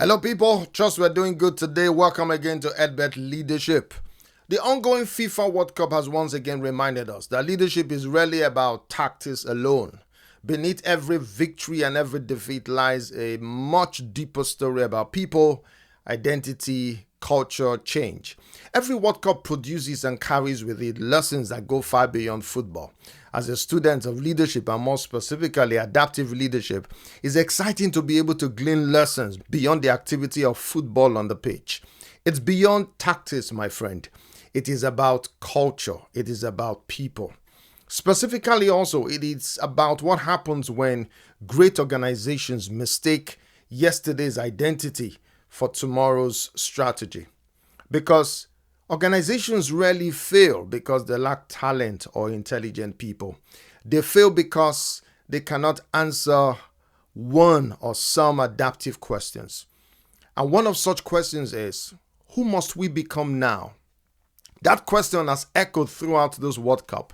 Hello, people. Trust we're doing good today. Welcome again to Edbet Leadership. The ongoing FIFA World Cup has once again reminded us that leadership is rarely about tactics alone. Beneath every victory and every defeat lies a much deeper story about people, identity, culture, change. Every World Cup produces and carries with it lessons that go far beyond football. As a student of leadership, and more specifically adaptive leadership, it's exciting to be able to glean lessons beyond the activity of football on the pitch. It's beyond tactics, my friend. It is about culture. It is about people. Specifically also, it is about what happens when great organizations mistake yesterday's identity for tomorrow's strategy. Because organizations rarely fail because they lack talent or intelligent people. They fail because they cannot answer one or some adaptive questions. And one of such questions is, who must we become now? That question has echoed throughout this World Cup.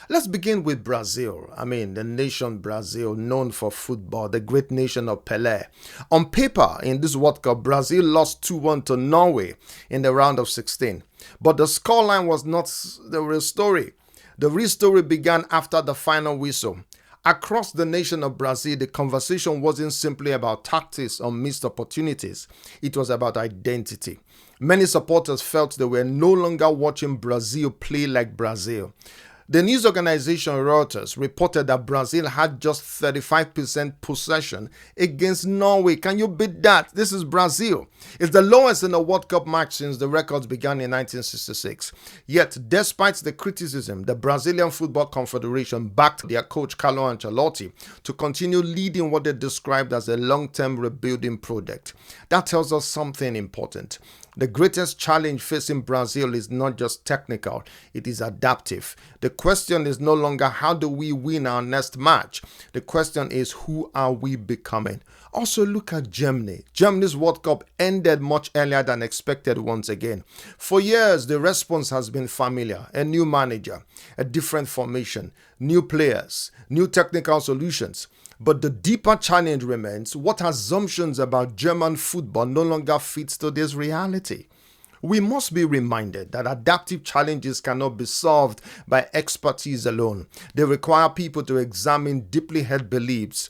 Let's begin with Brazil. The nation Brazil, known for football, the great nation of Pelé. On paper, in this World Cup, Brazil lost 2-1 to Norway in the round of 16. But the scoreline was not the real story. The real story began after the final whistle. Across the nation of Brazil, the conversation wasn't simply about tactics or missed opportunities. It was about identity. Many supporters felt they were no longer watching Brazil play like Brazil. The news organization Reuters reported that Brazil had just 35% possession against Norway. Can you beat that? This is Brazil. It's the lowest in a World Cup match since the records began in 1966. Yet, despite the criticism, the Brazilian Football Confederation backed their coach Carlo Ancelotti to continue leading what they described as a long-term rebuilding project. That tells us something important. The greatest challenge facing Brazil is not just technical, it is adaptive. The question is no longer how do we win our next match? The question is who are we becoming? Also look at Germany. Germany's World Cup ended much earlier than expected once again. For years, the response has been familiar. A new manager, a different formation, new players, new technical solutions. But the deeper challenge remains, what assumptions about German football no longer fits today's reality? We must be reminded that adaptive challenges cannot be solved by expertise alone. They require people to examine deeply held beliefs,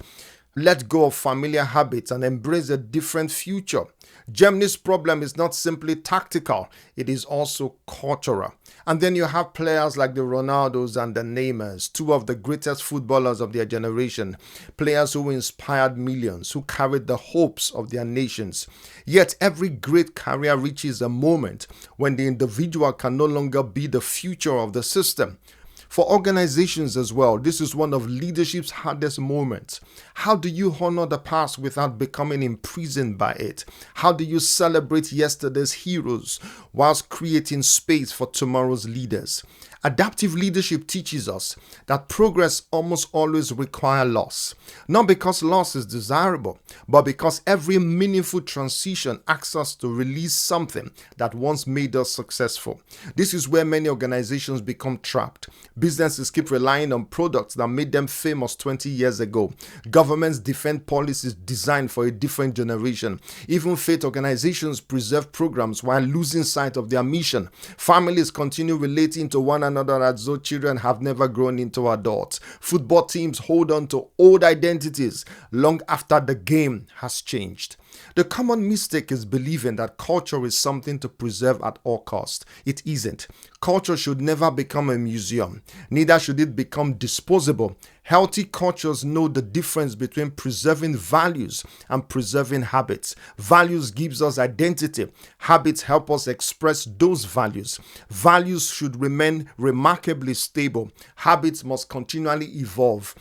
let go of familiar habits, and embrace a different future. Germany's problem is not simply tactical, it is also cultural. And then you have players like the Ronaldos and the Neymars, two of the greatest footballers of their generation, players who inspired millions, who carried the hopes of their nations. Yet every great career reaches a moment when the individual can no longer be the future of the system. For organizations as well, this is one of leadership's hardest moments. How do you honor the past without becoming imprisoned by it? How do you celebrate yesterday's heroes whilst creating space for tomorrow's leaders? Adaptive leadership teaches us that progress almost always requires loss. Not because loss is desirable, but because every meaningful transition asks us to release something that once made us successful. This is where many organizations become trapped. Businesses keep relying on products that made them famous 20 years ago. Governments defend policies designed for a different generation. Even faith organizations preserve programs while losing sight of their mission. Families continue relating to one another as though children have never grown into adults. Football teams hold on to old identities long after the game has changed. The common mistake is believing that culture is something to preserve at all costs. It isn't. Culture should never become a museum. Neither should it become disposable. Healthy cultures know the difference between preserving values and preserving habits. Values gives us identity. Habits help us express those values. Values should remain remarkably stable. Habits must continually evolve.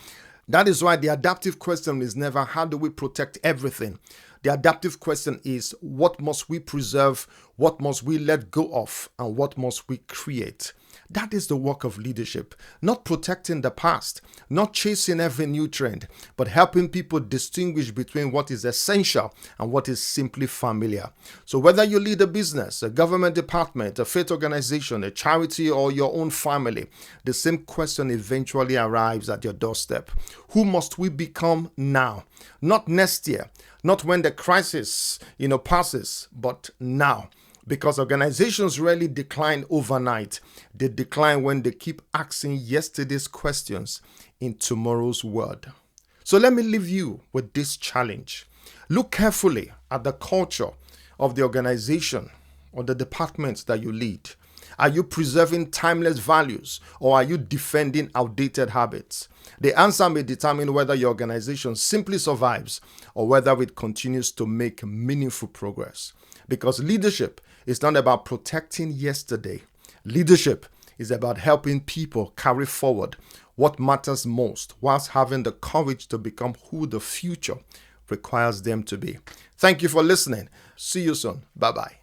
That is why the adaptive question is never how do we protect everything? The adaptive question is what must we preserve What must we let go of and what must we create? That is the work of leadership, not protecting the past, not chasing every new trend, but helping people distinguish between what is essential and what is simply familiar. So whether you lead a business, a government department, a faith organization, a charity, or your own family, the same question eventually arrives at your doorstep. Who must we become now? Not next year, not when the crisis, passes, but now. Because organizations rarely decline overnight. They decline when they keep asking yesterday's questions in tomorrow's world. So let me leave you with this challenge. Look carefully at the culture of the organization or the department that you lead. Are you preserving timeless values or are you defending outdated habits? The answer may determine whether your organization simply survives or whether it continues to make meaningful progress. Because leadership is not about protecting yesterday. Leadership is about helping people carry forward what matters most whilst having the courage to become who the future requires them to be. Thank you for listening. See you soon. Bye-bye.